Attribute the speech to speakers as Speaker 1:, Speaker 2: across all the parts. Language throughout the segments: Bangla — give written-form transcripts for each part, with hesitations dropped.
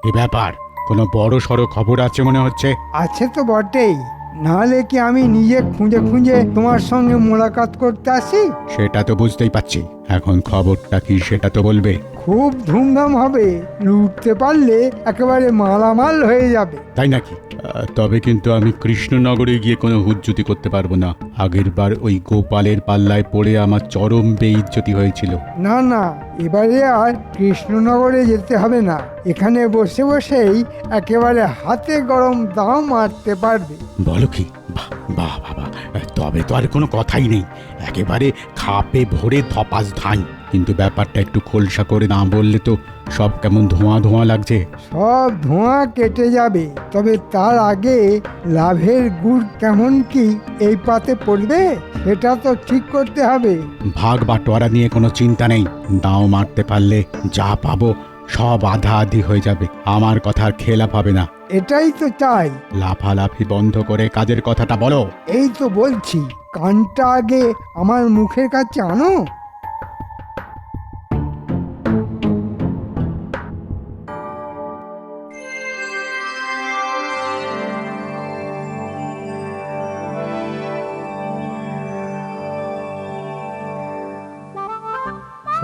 Speaker 1: এ ব্যাপার, কোনো বড় সড়ো খবর আছে মনে হচ্ছে।
Speaker 2: আছে তো বটেই, নাহলে কি আমি নিজে খুঁজে খুঁজে তোমার সঙ্গে মোলাকাত করতে আসি?
Speaker 1: সেটা তো বুঝতেই পারছি, এখন খবরটা কি সেটা তো বলবে।
Speaker 2: খুব ধুমধাম হবে, লুটতে পারলে একেবারে মালামাল হয়ে যাবে।
Speaker 1: তাই নাকি? তবে কিন্তু আমি কৃষ্ণনগরে গিয়ে কোনো হুজ্জুতি করতে পারবো না। আগের বার ওই গোপালের পাল্লায় পড়ে আমার চরম বেইজ্জতি হয়েছিল।
Speaker 2: না না, এবারে আর কৃষ্ণনগরে যেতে হবে না, এখানে বসে বসেই একেবারে হাতে গরম দাম মারতে পারবে।
Speaker 1: বলো কি? বাহ বাহ বাবা, তবে তো আর কোনো কথাই নেই, একেবারে খাপে ভরে ধপাস ধান। কিন্তু ব্যাপারটা একটু খোলসা করে না বললে তো সব কেমন ধোঁয়া ধোঁয়া লাগছে।
Speaker 2: সব ধোঁয়া কেটে যাবে, তবে তার আগে লাভের গুড় কেমন কি এই পাতে পড়বে সেটা তো ঠিক করতে হবে।
Speaker 1: ভাগ বাটোয়ারা নিয়ে কোনো চিন্তা নেই, দাও মারতে পারলে যা পাবো সব আধা আধি হয়ে যাবে। আমার কথার খেলাপ হবে না।
Speaker 2: এটাই তো চাই।
Speaker 1: লাফালাফি বন্ধ করে কাজের কথাটা বলো।
Speaker 2: এই তো বলছি, কানটা আগে আমার মুখের কাছে আনো।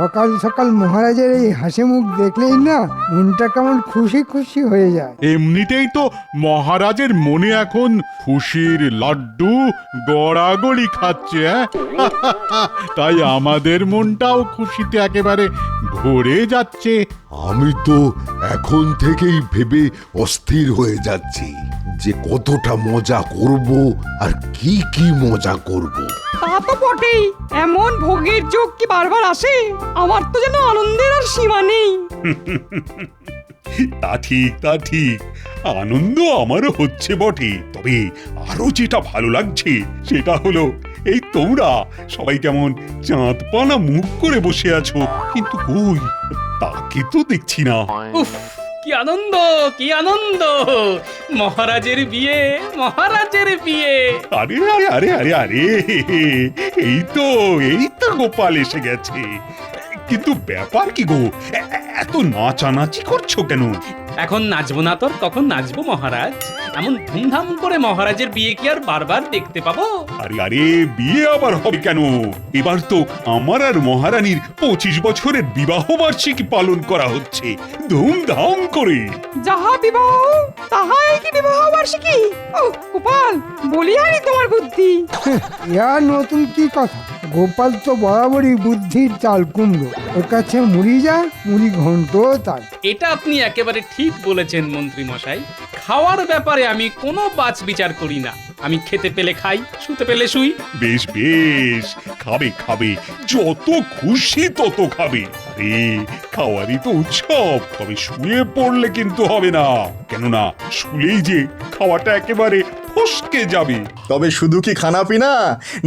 Speaker 2: সকাল সকাল মহারাজের এই হাসি মুখ দেখলেই না মনটা কেমন খুশি খুশি হয়ে যায়।
Speaker 3: এমনিতেই তো মহারাজের মনে এখন খুশির লাড্ডু গড়াগড়ি খাচ্ছে, তাই আমাদের মনটাও খুশিতে একেবারে ভরে যাচ্ছে।
Speaker 4: আমি তো এখন থেকেই ভেবে অস্থির হয়ে যাচ্ছি যে কতটা মজা করব আর কি কি মজা করব।
Speaker 5: তা তো বটেই, এমন ভোগের যোগ কি বারবার আসে? আমার তো যেন আনন্দের আর সীমা নেই।
Speaker 3: তা ঠিক, তা ঠিক, আনন্দ আমারও হচ্ছে বটে। তবে আরো যেটা ভালো লাগছে সেটা হলো এই তোমরা সবাই কেমন চাঁদ পানা মুখ করে বসে আছো, কিন্তু কই তাকে তো দেখছি না।
Speaker 6: উফ, কি আনন্দ, কি আনন্দ! মহারাজের বিয়ে, মহারাজের বিয়ে!
Speaker 3: আরে আরে আরে আরে আরে, এই তো গোপাল এসে গেছে। কিন্তু ব্যাপার কি গো, এত নাচানাচি করছো কেন?
Speaker 6: এখন নাচবো না তোর কখন নাচবো মহারাজ? এমন ধুমধাম করে মহারাজের বিয়ে কি আর বারবার দেখতে পাবো?
Speaker 3: আরে আরে, বিয়ে আবার হবে কেন? এবার তো আমার আর মহারানীর 25 বছরের বিবাহ বার্ষিকী পালন করা হচ্ছে ধুমধাম করে।
Speaker 5: যাহা বিবাহ তাহাই কি বিবাহ বার্ষিকী? ও গোপাল, বলি আনি তোমার বুদ্ধি।
Speaker 2: ইয়ার নতুন কি কথা? গোপাল তো বরাবরই বুদ্ধির চাল কুমড়ো, ওর কাছে মুড়ি যা মুড়ি ঘন্ট তার।
Speaker 6: এটা আপনি একেবারে ঠিক বলেছেন মন্ত্রী মশাই। খাওয়ার ব্যাপারে আমি কোনো বাছ বিচার করি না। আমি খেতে পেলে খাই, শুতে পেলে শুই।
Speaker 3: বেশ বেশ, খাবে খাবে, যত খুশি তত খাবে। আরে খাওয়ারই তো উৎসব, তবে শুয়ে পড়লে কিন্তু হবে না, কেননা শুলেই যে খাওয়াটা একেবারে ফসকে যাবে।
Speaker 7: তবে শুধু কি খানা পিনা,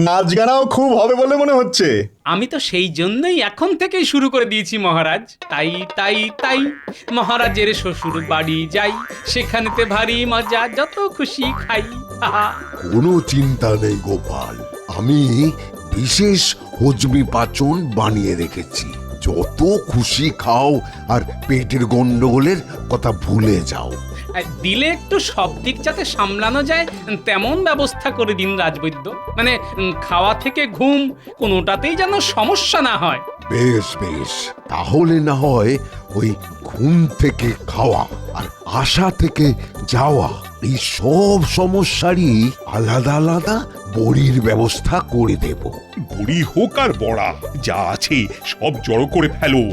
Speaker 7: নাচ গানাও খুব হবে বলে মনে হচ্ছে।
Speaker 6: আমি তো সেই জন্যই এখন থেকেই শুরু করে দিয়েছি মহারাজ। তাই তাই তাই মহারাজের শ্বশুর বাড়ি যাই, সেখানেতে ভারী মজা, যত খুশি খাই। আহা!
Speaker 4: কোনো চিন্তা নেই গোপাল, আমি বিশেষ হজমি পাচন বানিয়ে রেখেছি। যত খুশি খাও আর পেটের গন্ডগোলের কথা ভুলে যাও।
Speaker 6: দিলে একটু সব দিক যাতে সামলানো যায় তেমন ব্যবস্থা করে দিন রাজবৈদ্য। মানে খাওয়া থেকে ঘুম কোনোটাতেই যেন সমস্যা না হয়।
Speaker 4: বেশ বেশ, তাহলে না হয় ওই ঘুম থেকে খাওয়া আর আশা থেকে যাওয়া, এই সব সমস্যারই আলাদা আলাদা বড়ির ব্যবস্থা করে দেব।
Speaker 3: বড়ি হোক আর বড়া, যা আছে সব জড়ো করে ফেলো।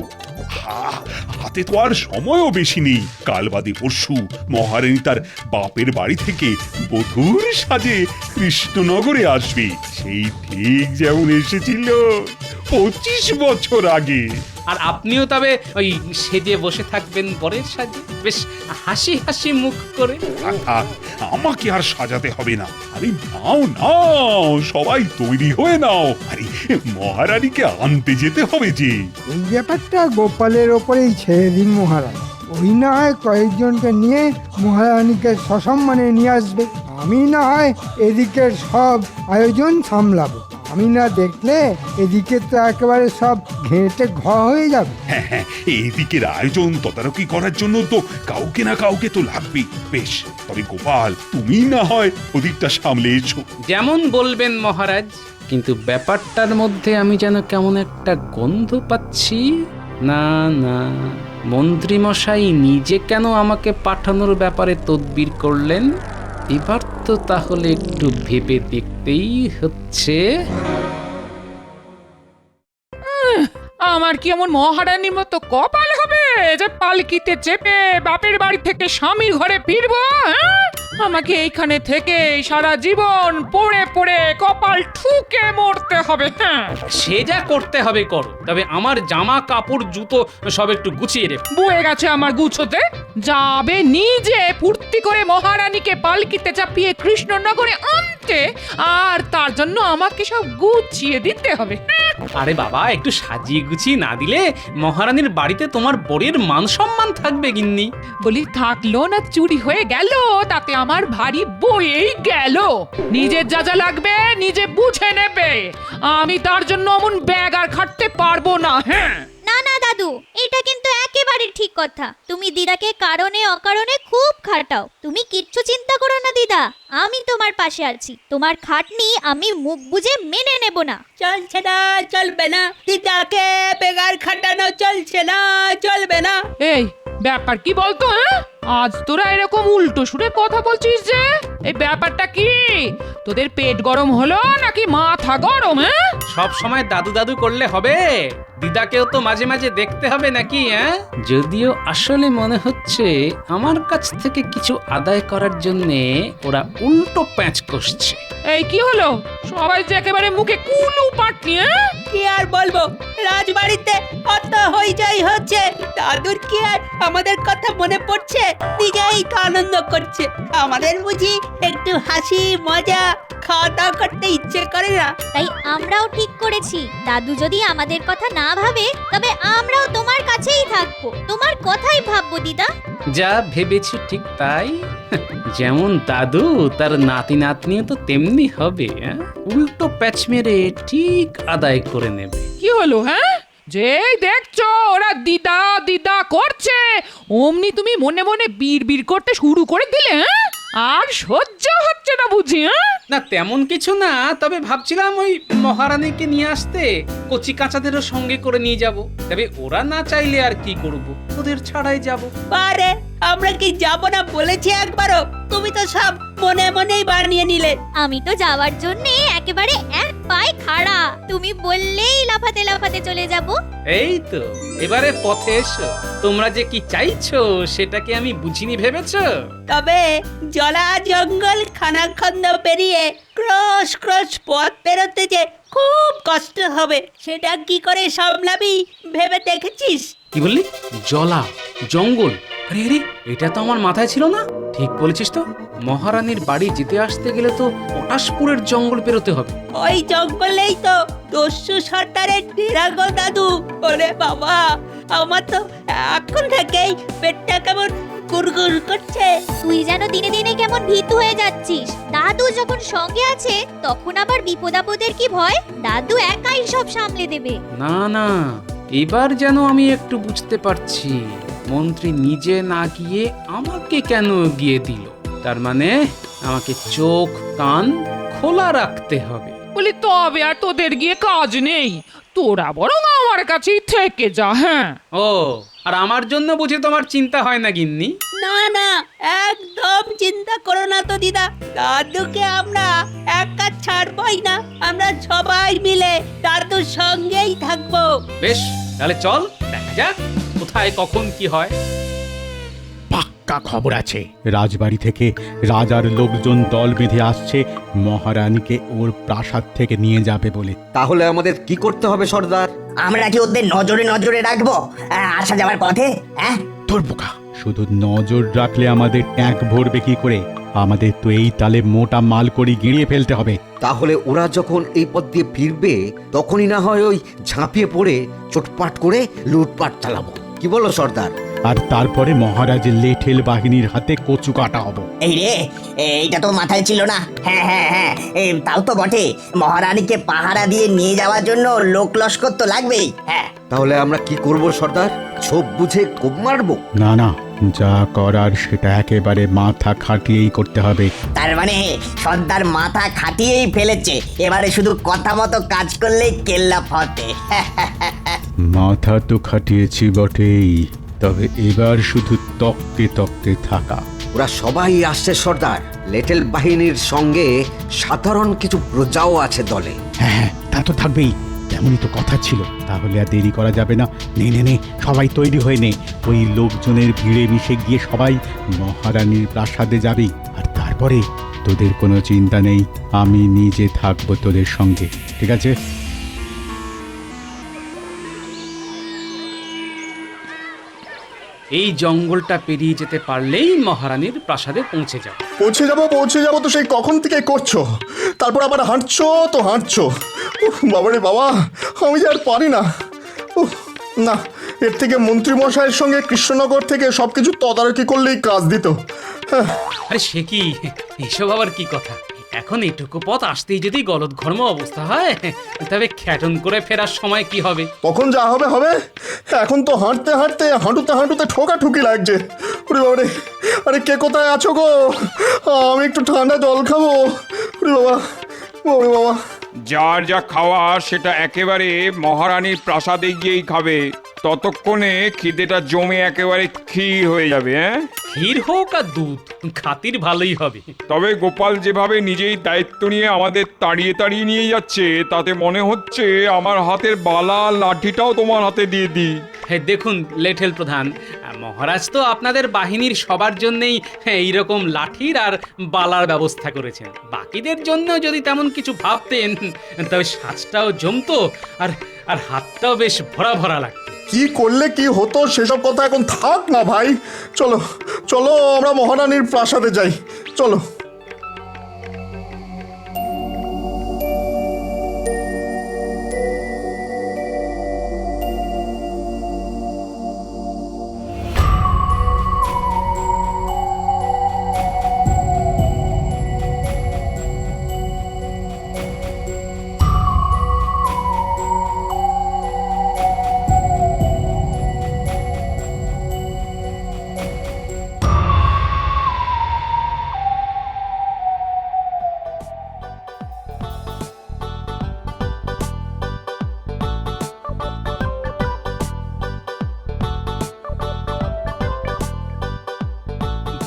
Speaker 3: হাতে তো আর সময়ও বেশি নেই। কাল বাদে পরশু মহারানী তার বাপের বাড়ি থেকে বধূর সাজে কৃষ্ণনগরে আসবে, সেই ঠিক যেমন এসেছিল 25 বছর আগে।
Speaker 6: আর আপনিও তবে ওই সেজে বসে থাকবেন বরের সাজে, বেশ হাসি হাসি মুখ করে।
Speaker 3: আমাকে আর সাজাতে হবে না। আরে নাও নাও, সবাই তৈরি হয়ে নাও। আরে মহারানীকে আনতে যেতে হবে যে।
Speaker 2: এই ব্যাপারটা গোপালের ওপরেই ছেড়ে দিন মহারাজ। ওই না হয় কয়েকজনকে নিয়ে মহারানীকে সসম্মানে নিয়ে আসবে, আমি না হয় এদিকের সব আয়োজন সামলাবো। আমি না দেখলে এদিকে তো একেবারে সব ঘেঁটে ঘ হয়ে যাবে।
Speaker 3: হ্যাঁ হ্যাঁ, এইদিকের আয়োজন তদারকি করার জন্য তো কাউকে না কাউকে তো লাগবেই। বেশ, তবে গোপাল তুমি না হয় ওদিকটা সামলে এসো।
Speaker 6: যেমন বলবেন মহারাজ, কিন্তু ব্যাপারটার মধ্যে আমি যেন কেমন একটা গন্ধ পাচ্ছি। না না, মন্ত্রী মশাই নিজে কেন আমাকে পাঠানোর ব্যাপারে তদবির করলেন? এবার তো তাহলে একটু ভেবে দেখতেই হচ্ছে।
Speaker 8: আমার কি এমন মহারানীর মতো কপাল হবে যে পালকিতে চেপে বাপের বাড়ি থেকে স্বামীর ঘরে ফিরবো? হ্যাঁ? আমাকে এইখানে থেকে সারা জীবন পড়ে পড়ে কপাল ঠুকে মরতে হবে। হ্যাঁ,
Speaker 6: সে যা করতে হবে করো, তবে আমার জামা কাপড় জুতো সব একটু গুছিয়ে রেখো।
Speaker 8: বয়ে গেছে আমার গুছোতে। যাবে নিজে ফুর্তি করে মহারানীকে পালকিতে চাপিয়ে কৃষ্ণনগরে আনতে, আর তার জন্য আমাকে সব গুছিয়ে দিতে হবে। হ্যাঁ,
Speaker 6: আরে বাবা, একটু সাজিয়ে গুছিয়ে না দিলে মহারানীর বাড়িতে তোমার বরের মান সম্মান থাকবে গিন্নি?
Speaker 8: বলি থাকলো না চুরি হয়ে গেল, তাতে আমার ভারী বয়েই গেল। নিজের যা যা লাগবে নিজে বুঝে নেবে, আমি তার জন্য অমন ব্যাগ আর খাটতে পারবো না। হ্যাঁ,
Speaker 9: না না দাদু, এটা কিন্তু একেবারে ঠিক কথা। তুমি দিদাকে কারণে অকারণে খুব খাটাও। তুমি কিচ্ছু চিন্তা করো না দিদা, আমি তোমার পাশে আছি। তোমার খাটনি আমি মুখ বুজে মেনে নেব না।
Speaker 5: চলছে না, চলবে না, দিদাকে বেগার খাটানো চলছে না, চলবে না।
Speaker 8: এই ব্যাপার কি বলতো? হ্যাঁ, আজ তোরা এরকম উল্টো সুরে কথা বলছিস যে? এই ব্যাপারটা কি? তোদের পেট গরম হলো নাকি মাথা গরম? হ্যাঁ,
Speaker 6: সব সময় দাদু দাদু করলে হবে? দিদাকেও তো মাঝে মাঝে দেখতে হবে নাকি? হ্যাঁ, যদিও আসলে মনে হচ্ছে আমার কাছ থেকে কিছু আদায় করার জন্য ওরা উল্টো প্যাঁচ কষছে।
Speaker 8: এই কি হলো? সবাই যে একেবারে মুখে কুলু পাটনি। হ্যাঁ,
Speaker 5: কি আর বলবো, রাজবাড়িতে অত হইচই হচ্ছে, দাদুর কি আর আমাদের কথা মনে পড়ছে? নিজেই তো আনন্দ করছে, আমাদের বুঝি একটু হাসি মজা খাওয়া দাওয়া করতে ইচ্ছে করে না?
Speaker 9: তাই আমরাও ঠিক করেছি, দাদু যদি আমাদের কথা না ভাবে তবে আমরাও তোমার কাছেই থাকবো, তোমার কথাই ভাববো দিদা।
Speaker 6: যা ভেবেছি ঠিক তাই। যেমন দাদু, তার নাতি নাতনিও তো তেমনি হবে। হ্যাঁ? উল্টো প্যাচ মেরে ঠিক আদায় করে নেবে।
Speaker 8: কি হলো? হ্যাঁ, যেই দেখছো ওরা দিদা দিদা করছে, অমনি তুমি মনে মনে বিড় করতে শুরু করে দিলে। হ্যাঁ, আর সহ্য হচ্ছে না বুঝি? হ্যাঁ,
Speaker 6: না তেমন কিছু না, তবে ভাবছিলাম ওই মহারানীকে নিয়ে আসতে কচি কাঁচাদেরও সঙ্গে করে নিয়ে যাব। তবে ওরা না চাইলে আর কি করব, ওদের ছাড়াই যাব।
Speaker 5: আরে আমরা কি যাব না বলেছি একবারও? তুমি তো সব মনে মনেই বানিয়ে নিলে।
Speaker 9: আমি তো যাওয়ার জন্য একেবারে এক পায়ে খাড়া, তুমি বললেই লাফাতে লাফাতে চলে যাব।
Speaker 6: এই তো এবারে পথে এসো। তোমরা যে কি চাইছো সেটাকে আমি বুঝিনি ভেবেছো?
Speaker 5: তবে জলা জঙ্গল খানাখন্দ পেরিয়ে ক্রস ক্রস পথ পেরোতে যে খুব কষ্ট হবে, সেটা কি করে সামলাবি ভেবে দেখেছিস?
Speaker 6: কি বললি? জলা জঙ্গল? আরে আরে, এটা তো আমার মাথায় ছিল না। ঠিক বলেছিস তো, মহারানীর বাড়ি যেতে আসতে গেলে তো পটাশপুরের জঙ্গল পেরোতে হবে।
Speaker 5: ওই জঙ্গলেই তো দস্যু সর্দারের ডেরা গো দাদু। ওরে বাবা, আমার তো এখন থেকেই পেটটা কেমন গুড়গুড় করছে।
Speaker 9: তুই যেন দিনে দিনে কেমন ভীতু হয়ে যাচ্ছিস। দাদু যখন সঙ্গে আছে তখন আবার বিপদ আপদের কি ভয়? দাদু একাই সব সামলে দেবে।
Speaker 6: না না, এবার যেন আমি একটু বুঝতে পারছি, মন্ত্রী নিজে না গিয়ে আমাকে কেন গিয়ে দিল। তার মানে আমাকে চোখ কান খোলা রাখতে হবে।
Speaker 8: বলি তবে আর তোদের গিয়ে কাজ নেই, তোরা বরং আমার কাছেই থেকে যা। হ্যাঁ,
Speaker 6: ও, আর আমার জন্য বুঝি তোমার চিন্তা হয় না গিন্নি?
Speaker 5: না না, একদম চিন্তা করো না তো দিদা, দাদুকে আমরা একা ছাড়বই না। আমরা সবাই মিলে দাদুর সঙ্গেই থাকবো।
Speaker 6: বেশ, তাহলে চল দেখা যাক কোথায় কখন কি হয়।
Speaker 1: পাক্কা খবর আছে, রাজবাড়ি থেকে রাজার লোকজন দল বেঁধে আসছে মহারানীকে ওর প্রাসাদ থেকে নিয়ে যাবে বলে।
Speaker 10: তাহলে আমাদের কি করতে হবে সর্দার?
Speaker 11: আমরা কি ওদের নজরে নজরে রাখবো আসা যাওয়ার পথে? হ্যাঁ,
Speaker 1: তোর বোকা, শুধু নজর রাখলে আমাদের ট্যাঙ্ক ভরবে কি করে? আমাদের তো এই তালে মোটা মাল করে গিড়িয়ে ফেলতে হবে।
Speaker 10: তাহলে ওরা যখন এই পথ দিয়ে ফিরবে তখনই না হয় ওই ঝাঁপিয়ে পড়ে চোটপাট করে লুটপাট চালাবো। কি বলো সর্দার?
Speaker 1: আর তারপরে মহারাজের লেঠেল বাহিনীর হাতে কচু কাটা হব।
Speaker 11: এই রে, এইটা তো মাথায় ছিল না। হ্যাঁ হ্যাঁ হ্যাঁ, তাও তো বটে, মহারানীকে পাহারা দিয়ে নিয়ে যাওয়ার জন্য লোক লস্কর তো লাগবেই। হ্যাঁ,
Speaker 10: তাহলে আমরা কি করব সর্দার? ছোপ বুঝে কোপ মারবো?
Speaker 1: না না, যা করার সেটা একেবারে মাথা খাটিয়েই করতে হবে।
Speaker 11: তার মানে সর্দার মাথা খাটিয়েই ফেলেছে, এবারে শুধু কথা মতো কাজ করলেই কেল্লা ফতে।
Speaker 1: মাথা তো খাটিয়েছি বটেই, তবে এবার শুধু তককে তককে থাকা।
Speaker 10: ওরা সবাই আসছে সর্দার। লেটেল বাহিনীর সঙ্গে সাধারণ কিছু প্রজাও আছে দলে।
Speaker 1: হ্যাঁ, তা তো থাকবেই, তেমনই তো কথা ছিল। তাহলে আর দেরি করা যাবে না। নে নে নে, সবাই তৈরি হয়ে নে। ওই লোকজনের ভিড়ে মিশে গিয়ে সবাই মহারানীর প্রাসাদে যাবে। আর তারপরে তোদের কোনো চিন্তা নেই, আমি নিজে থাকবো তোদের সঙ্গে, ঠিক আছে?
Speaker 6: এই জঙ্গলটা পেরিয়ে যেতে পারলেই মহারানীর প্রাসাদে পৌঁছে যাব।
Speaker 7: পৌঁছে যাবো তো সেই কখন থেকে করছো, তারপর আবার হাঁটছো তো হাঁটছো। বাবারে বাবা, আমি যে আর পারি না। না, এর থেকে মন্ত্রীমশাইয়ের সঙ্গে কৃষ্ণনগর থেকে সবকিছু তদারকি করলেই কাজ দিত।
Speaker 6: আরে সে কি, এসব আবার কি কথা? এখন এইটুকু পথ আসতেই যদি গলদঘর্ম অবস্থা হয়, তবে খ্যাটন করে ফেরার সময় কি হবে?
Speaker 7: তখন যা হবে হবে। এখন তো হাঁটতে হাঁটতে হাঁটুতে ঠোকাঠুকি লাগছে। ওরে বাবারে, আরে কে কোথায় আছো গো? আমি একটু ঠান্ডা জল খাবো। ওরে বাবা, ওরে বাবা।
Speaker 12: যার যা খাওয়া সেটা একেবারে মহারানীর প্রাসাদে গিয়েই খাবে। ততক্ষণে খিদেটা জমে একেবারে ক্ষীর হয়ে যাবে।
Speaker 6: ক্ষীর হোক আর দুধ, খাতির ভালোই হবে।
Speaker 12: তবে গোপাল যেভাবে নিজেই দায়িত্ব নিয়ে আমাদের তাড়িয়ে তাড়িয়ে নিয়ে যাচ্ছে, তাতে মনে হচ্ছে আমার হাতের বালা লাঠিটাও তোমার হাতে দিয়ে দিই।
Speaker 6: দেখুন লেঠেল প্রধান, মহারাজ তো আপনাদের বাহিনীর সবার জন্যই এইরকম লাঠির আর বালার ব্যবস্থা করেছেন। বাকিদের জন্য যদি তেমন কিছু ভাবতেন, তবে সাজটাও জমতো আর আর হাতটাও বেশ ভরা ভরা লাগতো।
Speaker 7: কি করলে কি হতো সেসব কথা এখন থাক না ভাই। চলো চলো, আমরা মহারানীর প্রাসাদে যাই, চলো।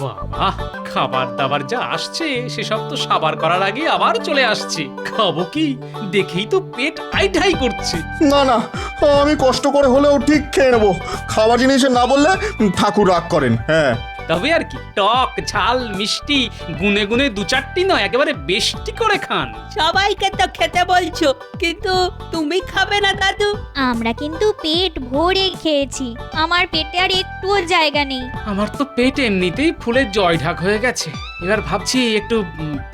Speaker 6: বাবা, খাবার দাবার যা আসছে সেসব তো সাবার করার আগে আবার চলে আসছে। খাবো কি, দেখেই তো পেট আইঢাই করছে।
Speaker 7: না না, আমি কষ্ট করে হলেও ঠিক খেয়ে নেবো। খাবার জিনিসে না বললে ঠাকুর রাগ করেন। হ্যাঁ,
Speaker 6: তবে আর কি, টক ঝাল মিষ্টি গুনে গুনে দু চারটি নয়, একেবারে বেশটি করে খান।
Speaker 5: সবাইকে তো খেতে বলছো, কিন্তু তুমি খাবে না দাদু?
Speaker 9: আমরা কিন্তু পেট ভরে খেয়েছি, আমার পেটে আর একটুও জায়গা নেই।
Speaker 6: আমার তো পেট এমনিতেই ফুলের জয় ঢাক হয়ে গেছে। এবার ভাবছি একটু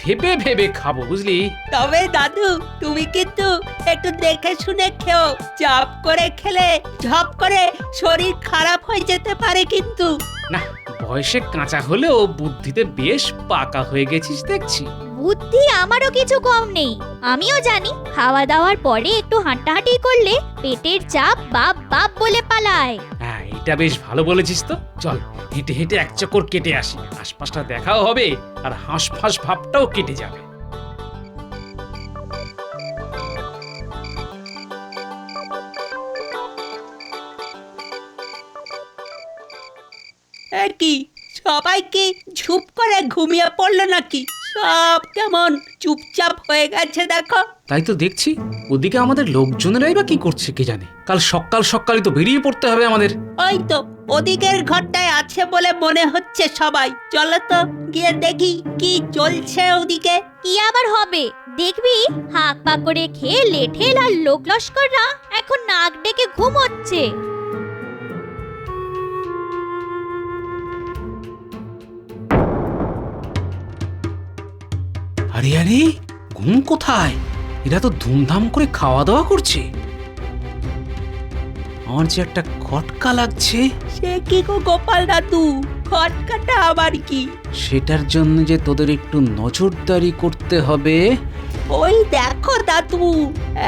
Speaker 6: ভেবে ভেবে খাবো, বুঝলি?
Speaker 5: তবে দাদু, তুমি কিন্তু একটু দেখে শুনে খেও। চাপ করে খেলে ঝপ করে শরীর খারাপ হয়ে যেতে পারে কিন্তু।
Speaker 6: না, বয়সে কাঁচা হলেও বুদ্ধিতে বেশ পাকা হয়ে গেছিস দেখছি।
Speaker 9: বুদ্ধি আমারও কিছু কম নেই। আমিও জানি খাওয়া দাওয়ার পরে একটু হাঁটাহাঁটি করলে পেটের চাপ বাপ বাপ বলে পালায়।
Speaker 6: হ্যাঁ, এটা বেশ ভালো বলেছিস তো। চল হেঁটে হেঁটে এক চক্কর কেটে আসি, আশপাশটা দেখাও হবে আর হাঁসফাঁস ভাবটাও কেটে যাবে।
Speaker 5: কি সবাই কি ঝুপ করে ঘুমিয়ে পড়লো নাকি? সব কেমন চুপচাপ হয়ে গেছে দেখো।
Speaker 6: তাই তো দেখছি, ওদিকে আমাদের লোকজনেরাই বা কি করছে কে জানে। কাল সকাল সকালই তো বেরিয়ে পড়তে হবে আমাদের।
Speaker 5: ওই তো ওদিকের ঘরটায় আছে বলে মনে হচ্ছে সবাই। চলো তো গিয়ে দেখি কি চলছে ওদিকে।
Speaker 9: কি আবার হবে, দেখবি হাঁক পাক করে খেয়ে লেঠেল আর লোক লস্কররা এখন নাক ডেকে ঘুমোচ্ছে।
Speaker 6: আরে আরে, ঘুম কোথায়? এরা তো ধুমধাম করে খাওয়া দাওয়া করছে। আমার যে একটা খটকা লাগছে।
Speaker 5: সে কি গো গোপাল দাদু, খটকাটা আবার কি?
Speaker 6: সেটার জন্য যে তোদের একটু নজরদারি করতে হবে।
Speaker 5: ওই দেখো দাদু,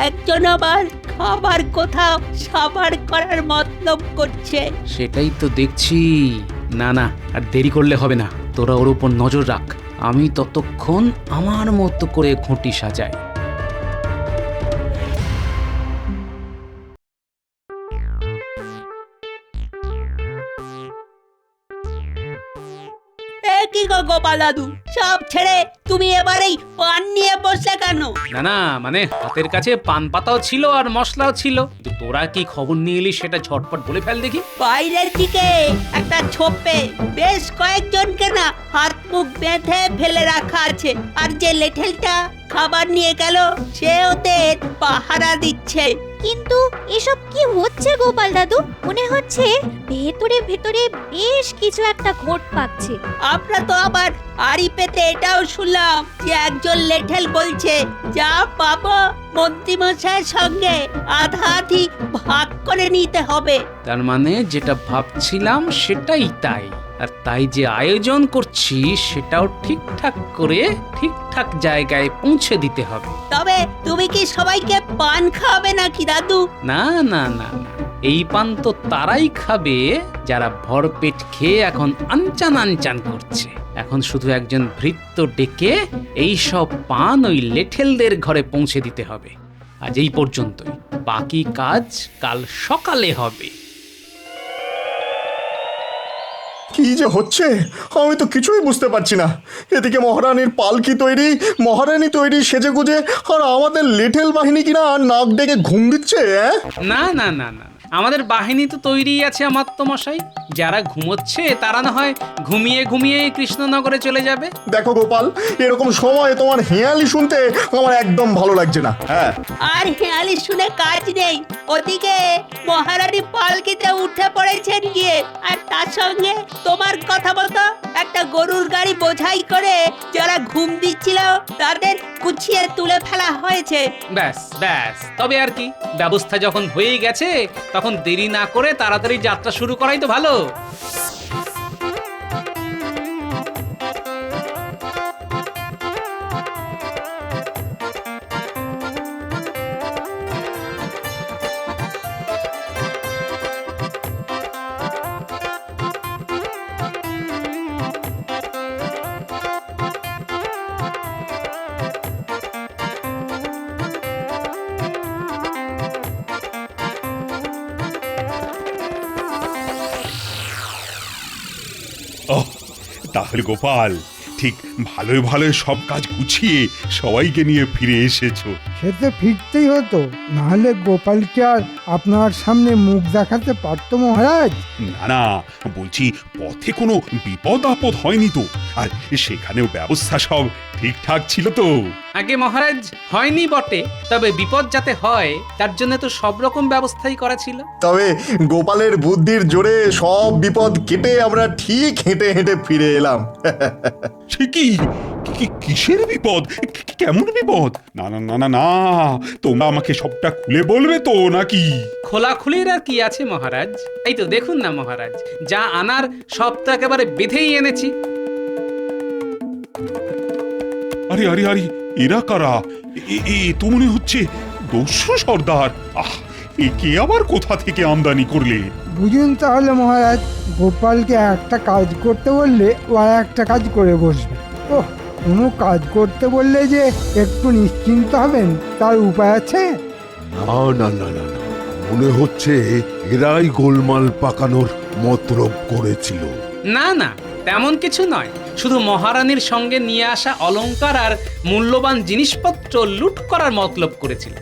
Speaker 5: একজন আবার খাবার কোথাও সাবার করার মতলব করছে।
Speaker 6: সেটাই তো দেখছি। না না, আর দেরি করলে হবে না, তোরা ওর উপর নজর রাখ, আমি ততক্ষণ আমার মতো করে খুঁটি সাজাই।
Speaker 5: এ কি গো গোপাল দাদু, সব ছেড়ে তুমি এবারেই পান নিয়ে বসলে কেন?
Speaker 6: না না, মানে হাতের কাছে পান পাতাও ছিল আর মশলাও ছিল, কিন্তু তোরা কি খবর নিয়ে এলি সেটা ঝটপট বলে ফেল দেখি।
Speaker 5: বাইরের দিকে একটা ছোপে বেশ কয়েকজনকে না হাত মুখ বেঁধে ফেলে রাখা আছে, আর যে লেঠেলটা খাবার নিয়ে গেল সে ওদের পাহারা দিচ্ছে।
Speaker 9: কিন্তু এসব কি হচ্ছে গোপাল দাদু? মনে হচ্ছে ভেতরে ভেতরে বেশ কিছু একটা ঘোট পাচ্ছে।
Speaker 5: আমরা তো আবার আড়ি পেতে এটাও শুনলাম যে একজন লেঠেল বলছে যা পাবো মন্ত্রীমশাইয়ের সঙ্গে আধা আধি ভাগ করে নিতে হবে।
Speaker 6: তার মানে যেটা ভাবছিলাম সেটাই তাই, আর তাই যে আয়োজন করছি সেটাও ঠিকঠাক করে ঠিকঠাক জায়গায় পৌঁছে দিতে হবে।
Speaker 5: তবে তুমি কি সবাইকে পান খাওয়াবে নাকি দাদু?
Speaker 6: না না না না, এই পান তো তারাই খাবে যারা ভরপেট খেয়ে এখন আনচান আনচান করছে। এখন শুধু একজন ভৃত্য ডেকে এই সব পান ওই লেঠেলদের ঘরে পৌঁছে দিতে হবে। আজ এই পর্যন্তই, বাকি কাজ কাল সকালে হবে।
Speaker 7: কি যে হচ্ছে আমি তো কিছুই বুঝতে পারছি না। এদিকে মহারানীর পালকি তৈরি, মহারানী তৈরি সেজে গুজে, আর আমাদের লিটল বাহিনী কিনা নাক ডেকে ঘুম দিচ্ছে।
Speaker 6: না না না না, আমাদের বাহিনী তো তৈরি আছে মশাই, যারা ঘুমোচ্ছে তারা না হয় ঘুমিয়ে ঘুমিয়ে কৃষ্ণনগরে চলে যাবে।
Speaker 7: দেখো গোপাল, এরকম সময় তোমার হেয়ালি শুনতে আমার একদম ভালো লাগছে না। হ্যাঁ,
Speaker 5: আর হেয়ালি শুনে কাজ নেই, ওদিকে মহারানী পালকিতে উঠে পড়েছেন গিয়ে, আর তার সঙ্গে তোমার কথা মতো একটা গরুর গাড়ি বোঝাই করে যারা ঘুম দিচ্ছিল তাদের গুছিয়ে তুলে ফেলা হয়েছে।
Speaker 6: ব্যাস ব্যাস, তবে আর কি, ব্যবস্থা যখন হয়ে গেছে তখন দেরি না করে তাড়াতাড়ি যাত্রা শুরু করাই তো ভালো।
Speaker 3: তাহলে গোপাল, ঠিক ভালোই ভালোই সব কাজ গুছিয়ে সবাইকে নিয়ে ফিরে এসেছো।
Speaker 2: সে তো ফিরতেই হতো, নাহলে গোপালকে আর আপনার সামনে মুখ দেখাতে পারতো মহারাজ?
Speaker 3: না না, বলছি পথে কোনো বিপদ আপদ হয়নি তো? আর সেখানেও ব্যবস্থা সব ঠিকঠাক ছিল তো?
Speaker 6: আগে মহারাজ, হয়নি বটে, তবে বিপদ যাতে হয় তার জন্য তো সব রকম ব্যবস্থাই করা ছিল।
Speaker 7: তবে গোপালের বুদ্ধির জোরে সব বিপদ কেটে আমরা ঠিক হেঁটে হেঁটে ফিরে এলাম।
Speaker 3: সে কি? কিসের বিপদ? কেমন বিপদ? না না না না না, তোমরা আমাকে সবটা খুলে বলবে তো নাকি?
Speaker 6: খোলাখুলির আর কি আছে মহারাজ, এই তো দেখুন না মহারাজ, যা আনার সব তো একেবারে বেঁধেই এনেছি।
Speaker 3: আরে আরে আরে, এরা কারা? এ তো মনে হচ্ছে দস্যু সর্দার। আহ, একে আবার কোথা থেকে আমদানি করলে?
Speaker 2: বুঝুন তাহলে মহারাজ, গোপালকে একটা কাজ করতে বললে ও আর একটা কাজ করে বসবে। ওহ, কোনো কাজ করতে বললে যে একটু নিশ্চিন্ত হবেন তার উপায় আছে?
Speaker 4: না না না না না, মনে হচ্ছে এরাই গোলমাল পাকানোর মতলব করেছিল।
Speaker 6: না না, তেমন কিছু নয়, শুধু মহারানীর সঙ্গে নিয়ে আসা অলংকার আর মূল্যবান জিনিসপত্র লুট করার মতলব করেছিল।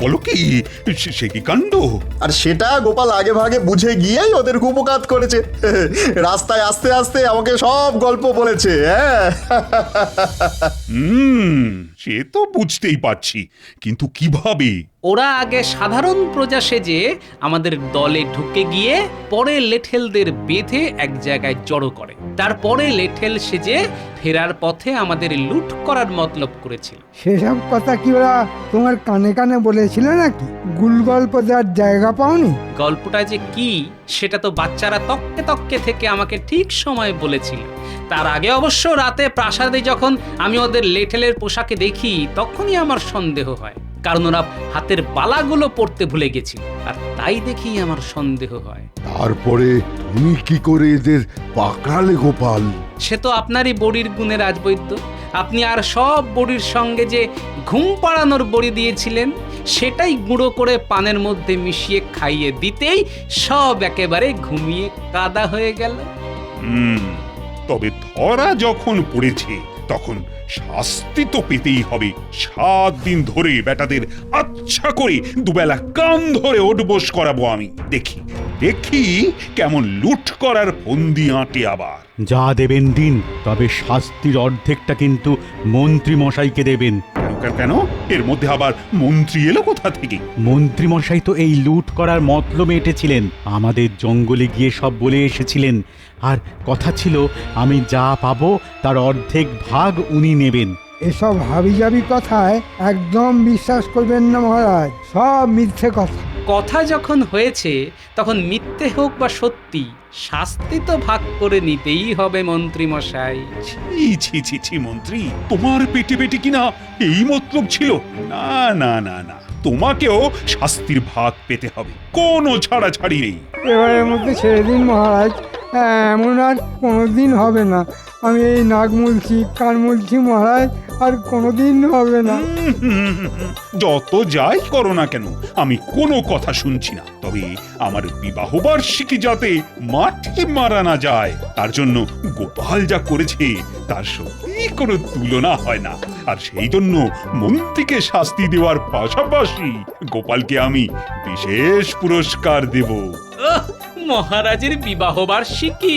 Speaker 3: বলো কি? সে কি কাণ্ড!
Speaker 7: আর সেটা গোপাল আগে ভাগে বুঝে গিয়েই ওদের উপকাত করেছে। রাস্তায় আস্তে আস্তে আমাকে সব গল্প বলেছে।
Speaker 3: সে তো বুঝতেই পারছি, কিন্তু কিভাবে?
Speaker 6: ওরা আগে সাধারণ প্রজা সেজে আমাদের দলে ঢুকে গিয়ে পরে লেঠেলদের বেঁধে এক জায়গায় জড়ো করে, তারপরে লেঠেল সেজে ফেরার পথে আমাদের লুট করার মতলব করেছিল।
Speaker 2: সেসব কথা কি ওরা তোমার কানে কানে বলেছিল নাকি? গুল গল্প দেওয়ার জায়গা পাওনি?
Speaker 6: গল্পটা যে কি সেটা তো বাচ্চারা তককে তককে থেকে আমাকে ঠিক সময় বলেছিল। তার আগে অবশ্য রাতে প্রাসাদে যখন আমি ওদের লেঠেলের পোশাকে দেখি তখনই আমার সন্দেহ হয়, কারণ ওরা হাতের বালাগুলো পরতে ভুলে গেছিল, আর তাই দেখি আমার সন্দেহ হয়।
Speaker 4: তারপরে তুমি কি করে এদের পাকড়ালে গোপাল?
Speaker 6: সে তো আপনারই বড়ির গুণে রাজবৈদ্য। আপনি আর সব বড়ির সঙ্গে যে ঘুম পাড়ানোর বড়ি দিয়েছিলেন সেটাই গুঁড়ো করে পানের মধ্যে মিশিয়ে খাইয়ে দিতেই সব একেবারে ঘুমিয়ে কাদা হয়ে গেল।
Speaker 3: তবে ধরা যখন পড়েছে তখন শাস্তি তো পেতেই হবে। 7 দিন ধরে বেটাদের আচ্ছা করে দুবেলা কান ধরে ওঠবোস করাবো আমি। দেখি দেখি কেমন লুট করার ফন্দি আঁটে আবার।
Speaker 1: যা দেবেন দিন, তবে শাস্তির অর্ধেকটা কিন্তু মন্ত্রী মশাইকে দেবেন।
Speaker 3: কেন? এর মধ্যে আবার মন্ত্রী এলো কোথা থেকে?
Speaker 1: মন্ত্রী মশাই তো এই লুট করার মতলবে এঁটেছিলেন, আমাদের জঙ্গলে গিয়ে সব বলে এসেছিলেন, আর কথা ছিল আমি যা পাবো তার অর্ধেক ভাগ উনি নেবেন।
Speaker 2: এসব হাবিজাবি কথায় একদম বিশ্বাস করবেন না মহারাজ, সব মিথ্যে কথা।
Speaker 6: কথা যখন হয়েছে তখন মিথ্যে হোক বা সত্যি, শাস্তি তো ভাগ করে নিতেই হবে মন্ত্রী মশাই।
Speaker 3: ছি ছি ছি ছি মন্ত্রী, তোমার পেটে পেটে কিনা এই মতলব ছিল? না না না না, তোমাকেও শাস্তির ভাগ পেতে হবে, কোনো ছাড়াছাড়ি নেই।
Speaker 2: এবারের মধ্যে ছেড়ে দিন মহারাজ, এমন আর কোনোদিন হবে না। আমি এই নাক মুলছি, কান মুলছি মহারাজ, আর কোনোদিন হবে না।
Speaker 3: যত যাই করো না কেন আমি কোনো কথা শুনছি না। তবে আমার বিবাহ বার্ষিকী যাতে মাঠে মারা না যায় তার জন্য গোপাল যা করেছে তার সত্যি কোনো তুলনা হয় না। আর সেই জন্য মন্ত্রীকে শাস্তি দেওয়ার পাশাপাশি গোপালকে আমি বিশেষ পুরস্কার দেব।
Speaker 6: মহারাজের বিবাহ বার্ষিকী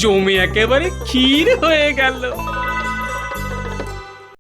Speaker 6: জমে একেবারে ক্ষীর হয়ে গেল।